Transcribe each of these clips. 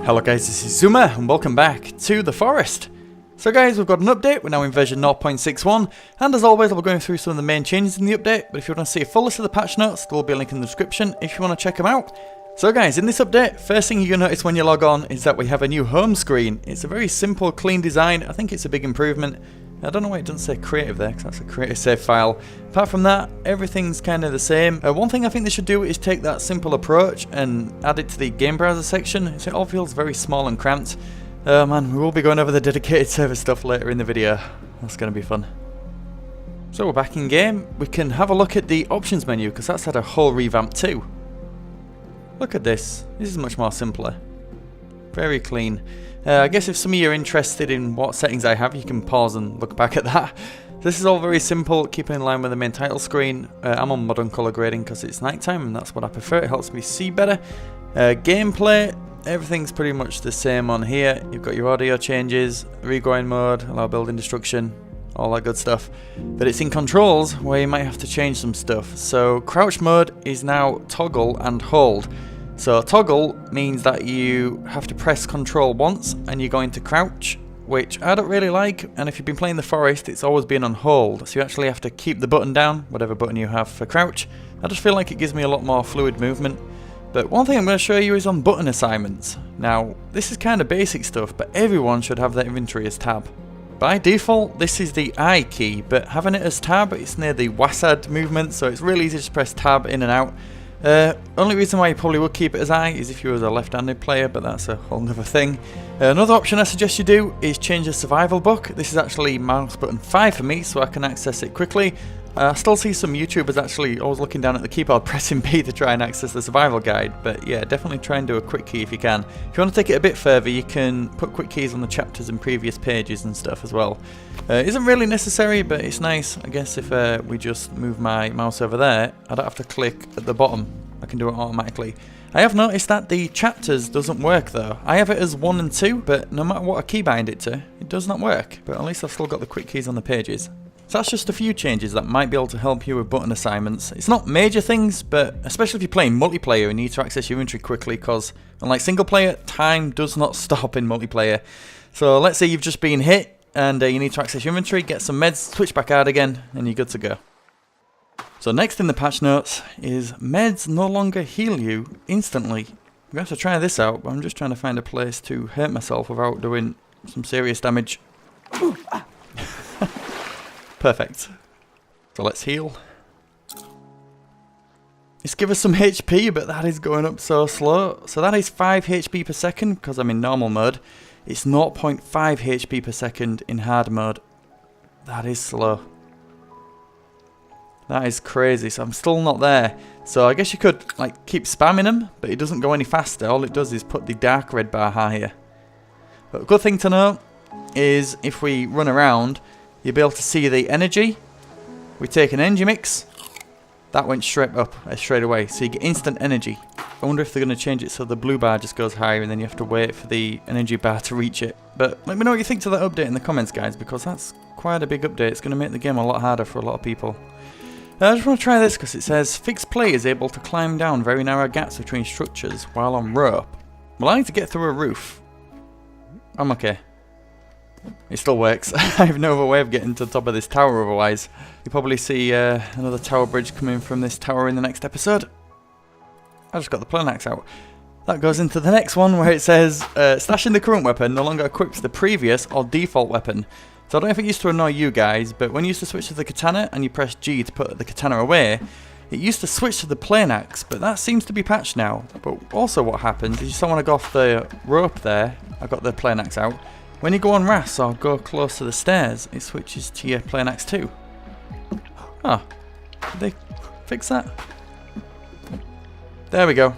Hello guys, this is Zuma and welcome back to the forest. So guys, we've got an update, we're now in version 0.61 and as always I'll be going through some of the main changes in the update, but if you want to see a full list of the patch notes, there will be a link in the description if you want to check them out. So guys, in this update, first thing you're going to notice when you log on is that we have a new home screen. It's a very simple, clean design. I think it's a big improvement. I don't know why it doesn't say creative there, because that's a creative save file. Apart from that, everything's kind of the same. One thing I think they should do is take that simple approach and add it to the game browser section. So it all feels very small and cramped. Man, we will be going over the dedicated server stuff later in the video. That's going to be fun. So we're back in game. We can have a look at the options menu, because that's had a whole revamp too. Look at this. This is much more simpler. Very clean. I guess if some of you are interested in what settings I have, you can pause and look back at that. This is all very simple, keeping in line with the main title screen. I'm on modern color grading because it's nighttime and that's what I prefer. It helps me see better. Gameplay, everything's pretty much the same on here. You've got your audio changes, regrowing mode, allow building destruction, all that good stuff. But it's in controls where you might have to change some stuff. So crouch mode is now toggle and hold. So toggle means that you have to press control once and you're going to crouch, which I don't really like, and if you've been playing the forest it's always been on hold, so you actually have to keep the button down, whatever button you have for crouch. I just feel like it gives me a lot more fluid movement. But one thing I'm going to show you is on button assignments. Now this is kind of basic stuff, but everyone should have their inventory as tab. By default this is the I key, but having it as tab it's near the WASD movement, so it's really easy to just press tab in and out. Only reason why you probably would keep it as I is if you were a left-handed player, but that's a whole other thing. Another option I suggest you do is change the survival book. This is actually mouse button 5 for me, so I can access it quickly. I still see some YouTubers actually always looking down at the keyboard pressing B to try and access the survival guide, but yeah, definitely try and do a quick key if you can. If you want to take it a bit further, you can put quick keys on the chapters and previous pages and stuff as well. Isn't really necessary, but it's nice. I guess if we just move my mouse over there, I don't have to click at the bottom. I can do it automatically. I have noticed that the chapters doesn't work though. I have it as 1 and 2, but no matter what I keybind it to, it does not work. But at least I've still got the quick keys on the pages. So that's just a few changes that might be able to help you with button assignments. It's not major things, but especially if you're playing multiplayer and need to access your inventory quickly, because unlike single player, time does not stop in multiplayer. So let's say you've just been hit and you need to access your inventory, get some meds, switch back out again, and you're good to go. So next in the patch notes is meds no longer heal you instantly. I'm going to have to try this out, but I'm just trying to find a place to hurt myself without doing some serious damage. Perfect. So let's heal. It's give us some HP, but that is going up so slow. So that is 5 HP per second because I'm in normal mode. It's 0.5 HP per second in hard mode. That is slow. That is crazy, so I'm still not there. So I guess you could like keep spamming them, but it doesn't go any faster. All it does is put the dark red bar higher. But a good thing to know is if we run around, you'll be able to see the energy. We take an energy mix, that went straight up straight away, so you get instant energy. I wonder if they're going to change it so the blue bar just goes higher and then you have to wait for the energy bar to reach it. But let me know what you think to that update in the comments guys, because that's quite a big update. It's going to make the game a lot harder for a lot of people. I just want to try this because it says fixed play is able to climb down very narrow gaps between structures while on rope. Well, I need to get through a roof. I'm okay. It still works. I have no other way of getting to the top of this tower otherwise. You'll probably see another tower bridge coming from this tower in the next episode. I just got the plane axe out. That goes into the next one where it says stashing the current weapon no longer equips the previous or default weapon. So I don't know if it used to annoy you guys, but when you used to switch to the katana and you press G to put the katana away, it used to switch to the plane axe, but that seems to be patched now. But also what happens is you still want to go off the rope there. I've got the plane axe out. When you go on RAS or go close to the stairs, it switches to your plane axe too. Oh, did they fix that? There we go.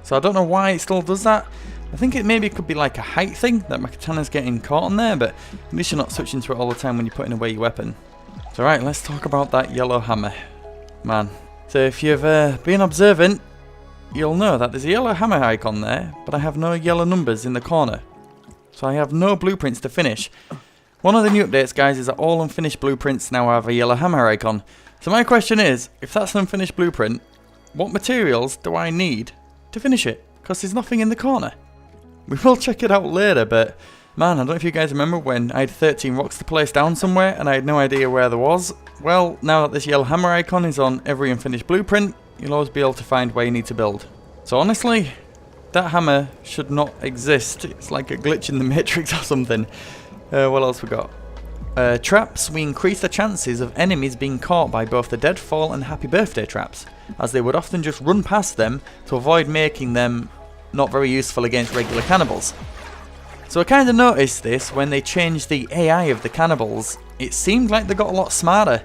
So I don't know why it still does that. I think it maybe could be like a height thing, that my katana's getting caught on there, but at least you're not switching to it all the time when you're putting away your weapon. So right, let's talk about that yellow hammer. Man. So if you've been observant, you'll know that there's a yellow hammer icon there, but I have no yellow numbers in the corner. So I have no blueprints to finish. One of the new updates, guys, is that all unfinished blueprints now have a yellow hammer icon. So my question is, if that's an unfinished blueprint, what materials do I need to finish it? Because there's nothing in the corner. We will check it out later, but man, I don't know if you guys remember when I had 13 rocks to place down somewhere and I had no idea where there was. Well, now that this yellow hammer icon is on every unfinished blueprint, you'll always be able to find where you need to build. So honestly, that hammer should not exist. It's like a glitch in the matrix or something. What else we got? Traps. We increase the chances of enemies being caught by both the deadfall and happy birthday traps, as they would often just run past them to avoid making them not very useful against regular cannibals. So I kind of noticed this when they changed the AI of the cannibals. It seemed like they got a lot smarter,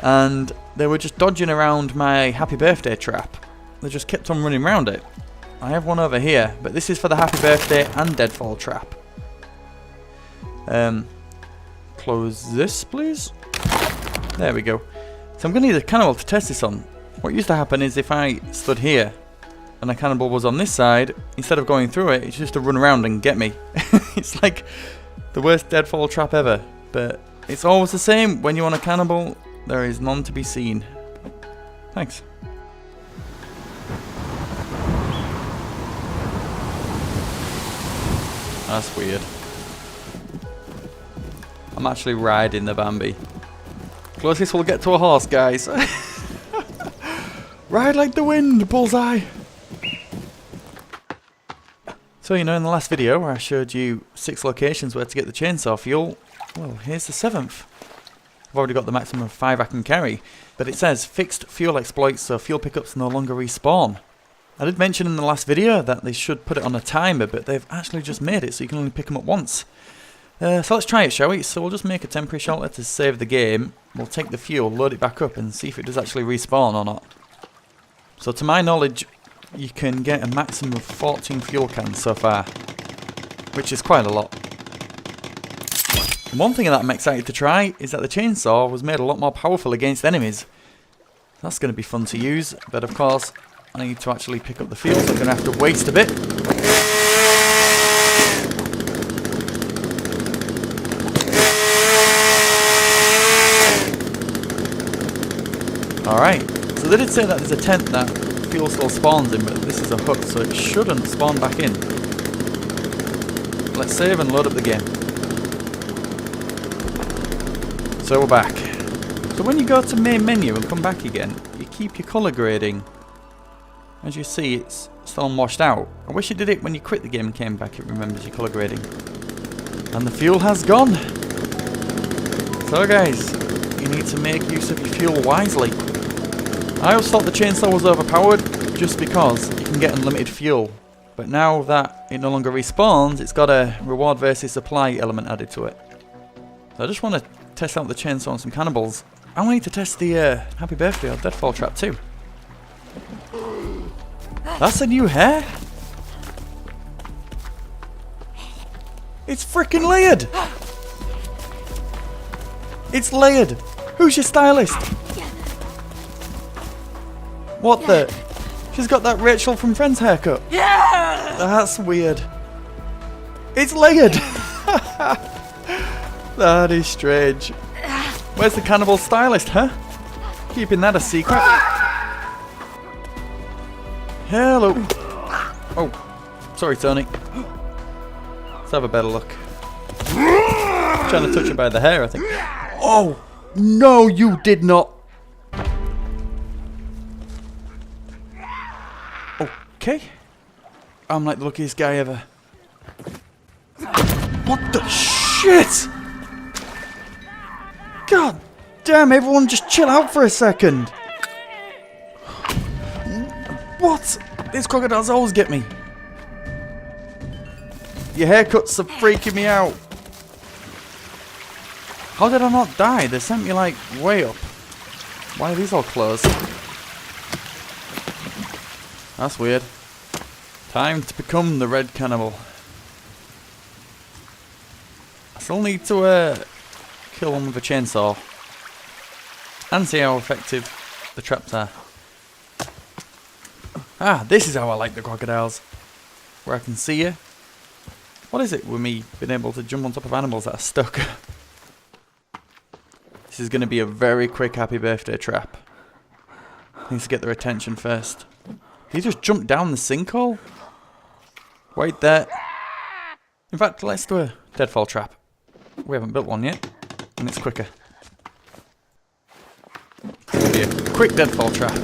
and they were just dodging around my happy birthday trap. They just kept on running around it. I have one over here, but this is for the happy birthday and deadfall trap. Close this, please. There we go. So I'm going to need a cannibal to test this on. What used to happen is if I stood here and a cannibal was on this side, instead of going through it, it's just to run around and get me. It's like the worst deadfall trap ever. But it's always the same. When you want a cannibal, there is none to be seen. Thanks. That's weird. I'm actually riding the Bambi. Closest we'll get to a horse, guys. Ride like the wind, bullseye. So, you know, in the last video where I showed you 6 locations where to get the chainsaw fuel, well, here's the 7th. I've already got the maximum of 5 I can carry, but it says fixed fuel exploits, so fuel pickups no longer respawn. I did mention in the last video that they should put it on a timer, but they've actually just made it so you can only pick them up once. So let's try it, shall we? So we'll just make a temporary shelter to save the game. We'll take the fuel, load it back up, and see if it does actually respawn or not. So to my knowledge, you can get a maximum of 14 fuel cans so far, which is quite a lot. And one thing that I'm excited to try is that the chainsaw was made a lot more powerful against enemies. That's going to be fun to use, but of course I need to actually pick up the fuel, so I'm going to have to waste a bit. Alright, so they did say that there's a tent that fuel still spawns in, but this is a hut, so it shouldn't spawn back in. Let's save and load up the game. So we're back. So when you go to main menu and come back again, you keep your colour grading. As you see, it's still washed out. I wish it did it when you quit the game and came back, it remembers your colour grading. And the fuel has gone. So guys, you need to make use of your fuel wisely. I always thought the chainsaw was overpowered just because you can get unlimited fuel. But now that it no longer respawns, it's got a reward versus supply element added to it. So I just want to test out the chainsaw on some cannibals. I want to test the happy birthday or deadfall trap too. That's a new hair? It's freaking layered! It's layered! Who's your stylist? What the? She's got that Rachel from Friends haircut. Yeah! That's weird. It's layered! That is strange. Where's the cannibal stylist, huh? Keeping that a secret. Hello. Oh, sorry, Tony. Let's have a better look. Trying to touch her by the hair, I think. Oh, no, you did not. Okay. I'm like the luckiest guy ever. What the shit? God damn, everyone just chill out for a second. What? These crocodiles always get me. Your haircuts are freaking me out. How did I not die? They sent me like way up. Why are these all closed? That's weird. Time to become the red cannibal. I still need to kill one with a chainsaw and see how effective the traps are. Ah, this is how I like the crocodiles. Where I can see you. What is it with me being able to jump on top of animals that are stuck? This is going to be a very quick happy birthday trap. Needs to get their attention first. Did he just jump down the sinkhole? Wait there. In fact, let's do a deadfall trap. We haven't built one yet, and it's quicker. It'll be a quick deadfall trap.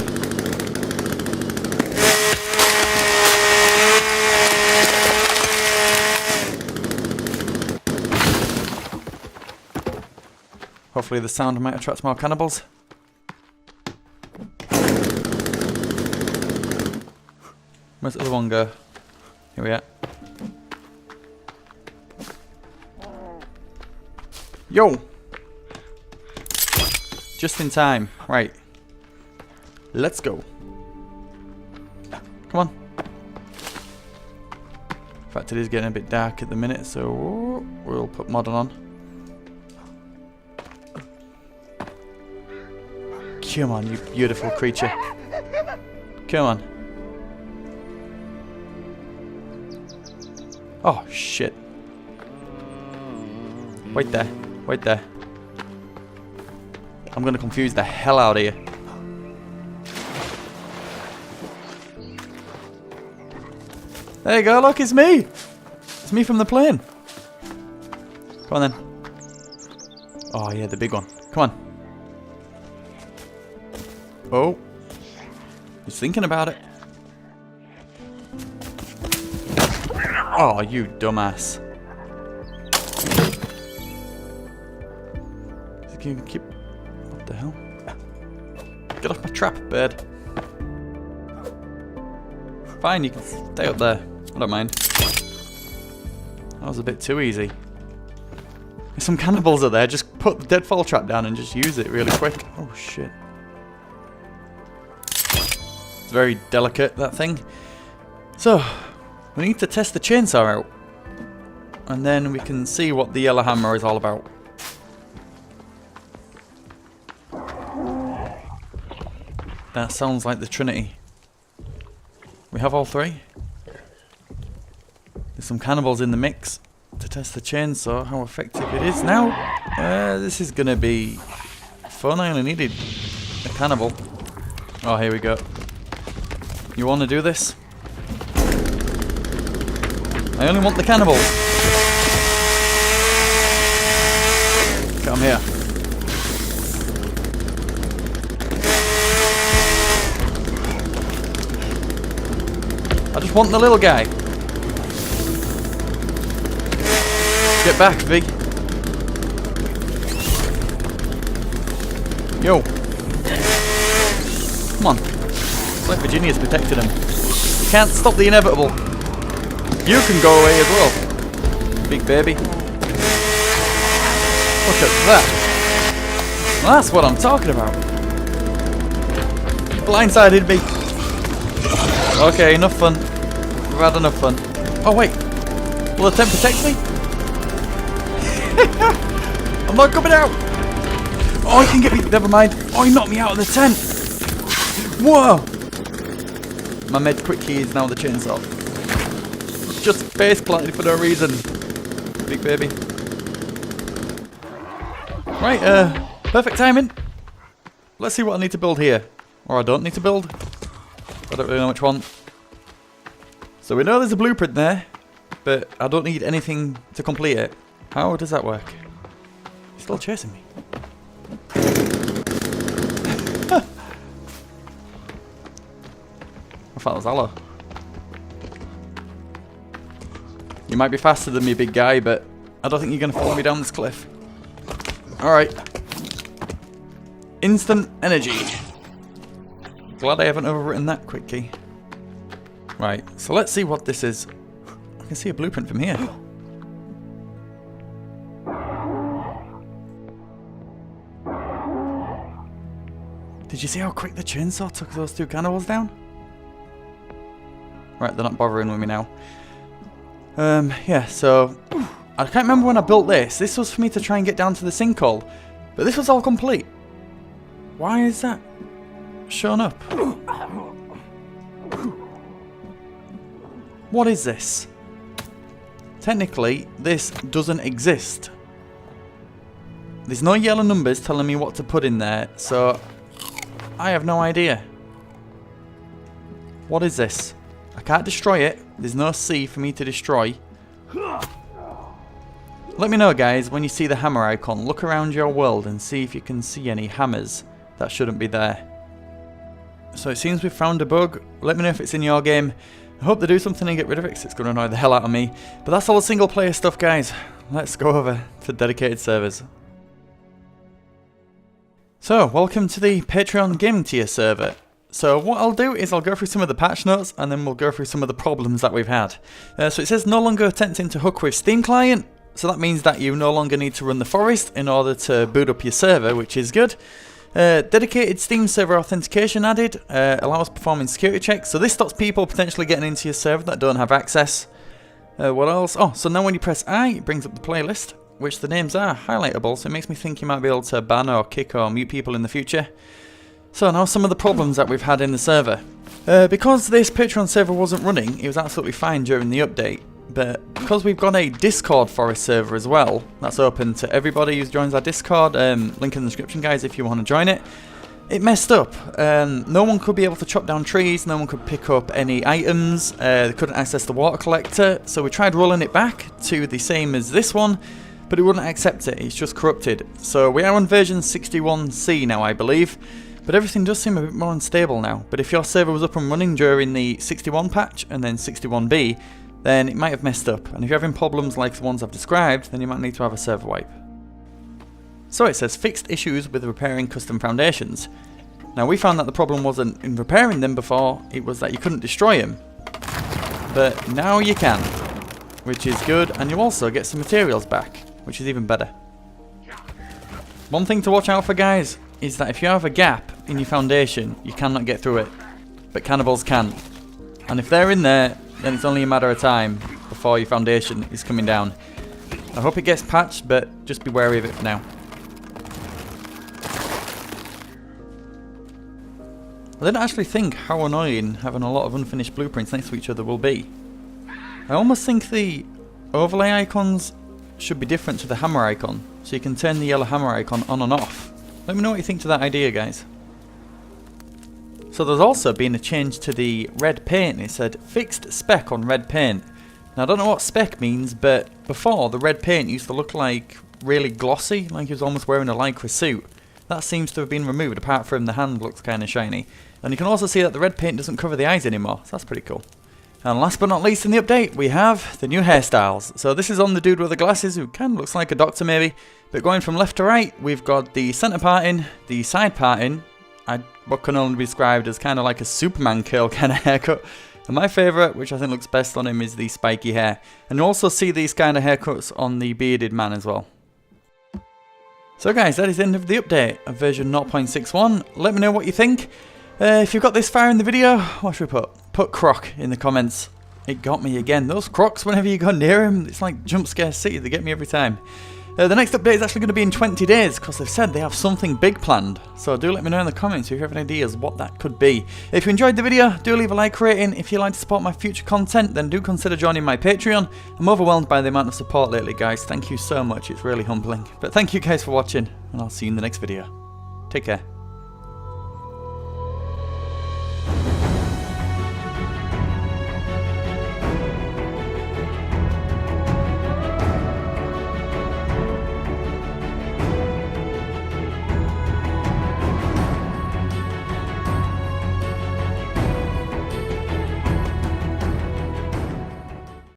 Hopefully the sound might attract more cannibals. Where's the other one go? Here we are. Yo! Just in time. Right. Let's go. Come on. In fact, it is getting a bit dark at the minute, so we'll put modern on. Come on, you beautiful creature. Come on. Oh, shit. Wait there. Wait there. I'm gonna confuse the hell out of you. There you go, look, it's me! It's me from the plane. Come on then. Oh yeah, the big one. Come on. Oh. He's thinking about it. Oh, you dumbass. Can you keep... What the hell? Get off my trap, bird. Fine, you can stay up there. I don't mind. That was a bit too easy. There's some cannibals are there. Just put the deadfall trap down and just use it really quick. Oh, shit. It's very delicate, that thing. So, we need to test the chainsaw out. And then we can see what the yellow hammer is all about. That sounds like the Trinity. We have all three. There's some cannibals in the mix to test the chainsaw, how effective it is. Now, this is gonna be fun. I only needed a cannibal. Oh, here we go. You want to do this? I only want the cannibal. Come here. I just want the little guy. Get back, V. Yo. Come on. It's like Virginia's protected him. You can't stop the inevitable. You can go away as well. Big baby. Look at that. Well, that's what I'm talking about. Blindsided me. Okay, enough fun. We've had enough fun. Oh wait. Will the tent protect me? I'm not coming out. Oh, he can get me. Never mind. Oh, he knocked me out of the tent. Whoa. My med quick key is now the chainsaw. Just face planted for no reason. Big baby. Right, perfect timing. Let's see what I need to build here. Or I don't need to build. I don't really know which one. So we know there's a blueprint there, but I don't need anything to complete it. How does that work? He's still chasing me. I thought it was Allo. You might be faster than me, big guy, but I don't think you're going to follow me down this cliff. Alright. Instant energy. Glad I haven't overwritten that quick key. Right, so let's see what this is. I can see a blueprint from here. Did you see how quick the chainsaw took those two cannibals down? Right, they're not bothering with me now. Yeah, so... I can't remember when I built this. This was for me to try and get down to the sinkhole. But this was all complete. Why is that shown up? What is this? Technically, this doesn't exist. There's no yellow numbers telling me what to put in there, so I have no idea. What is this? I can't destroy it. There's no C for me to destroy. Let me know guys, when you see the hammer icon, look around your world and see if you can see any hammers that shouldn't be there. So it seems we've found a bug. Let me know if it's in your game. I hope they do something and get rid of it, because it's going to annoy the hell out of me. But that's all the single player stuff guys. Let's go over to dedicated servers. So, welcome to the Patreon gaming tier server. So what I'll do is I'll go through some of the patch notes and then we'll go through some of the problems that we've had. So it says no longer attempting to hook with Steam client. So that means that you no longer need to run the forest in order to boot up your server, which is good. Dedicated Steam server authentication added, allows performing security checks. So this stops people potentially getting into your server that don't have access. What else? Oh, so now when you press I, it brings up the playlist, which the names are highlightable, so it makes me think you might be able to ban or kick or mute people in the future. So now some of the problems that we've had in the server. Because this Patreon server wasn't running, it was absolutely fine during the update. But because we've got a Discord forest server as well, that's open to everybody who joins our Discord, link in the description guys if you want to join it, it messed up. No one could be able to chop down trees, no one could pick up any items, they couldn't access the water collector, so we tried rolling it back to the same as this one, but it wouldn't accept it, it's just corrupted. So we are on version 61C now I believe, but everything does seem a bit more unstable now. But if your server was up and running during the 61 patch and then 61B, then it might have messed up, and if you're having problems like the ones I've described, then you might need to have a server wipe. So it says fixed issues with repairing custom foundations. Now we found that the problem wasn't in repairing them before, it was that you couldn't destroy them. But now you can, which is good, and you also get some materials back, which is even better. One thing to watch out for guys, is that if you have a gap in your foundation, you cannot get through it, but cannibals can. And if they're in there, then it's only a matter of time before your foundation is coming down. I hope it gets patched, but just be wary of it for now. I didn't actually think how annoying having a lot of unfinished blueprints next to each other will be. I almost think the overlay icons should be different to the hammer icon, so you can turn the yellow hammer icon on and off. Let me know what you think to that idea guys. So there's also been a change to the red paint. It said fixed spec on red paint. Now I don't know what spec means, but before the red paint used to look like really glossy, like he was almost wearing a lycra suit. That seems to have been removed, apart from the hand looks kind of shiny. And you can also see that the red paint doesn't cover the eyes anymore, so that's pretty cool. And last but not least in the update, we have the new hairstyles. So this is on the dude with the glasses, who kind of looks like a doctor maybe. But going from left to right, we've got the centre parting, the side parting, what can only be described as kind of like a Superman curl kind of haircut. And my favourite, which I think looks best on him, is the spiky hair. And you also see these kind of haircuts on the bearded man as well. So guys, that is the end of the update of version 0.61. Let me know what you think. If you've got this far in the video, what should we put? Put croc in the comments. It got me again. Those crocs, whenever you go near them, it's like jump scare city. They get me every time. The next update is actually going to be in 20 days because they've said they have something big planned. So do let me know in the comments if you have any ideas what that could be. If you enjoyed the video, do leave a like rating. If you'd like to support my future content, then do consider joining my Patreon. I'm overwhelmed by the amount of support lately, guys. Thank you so much. It's really humbling. But thank you guys for watching, and I'll see you in the next video. Take care.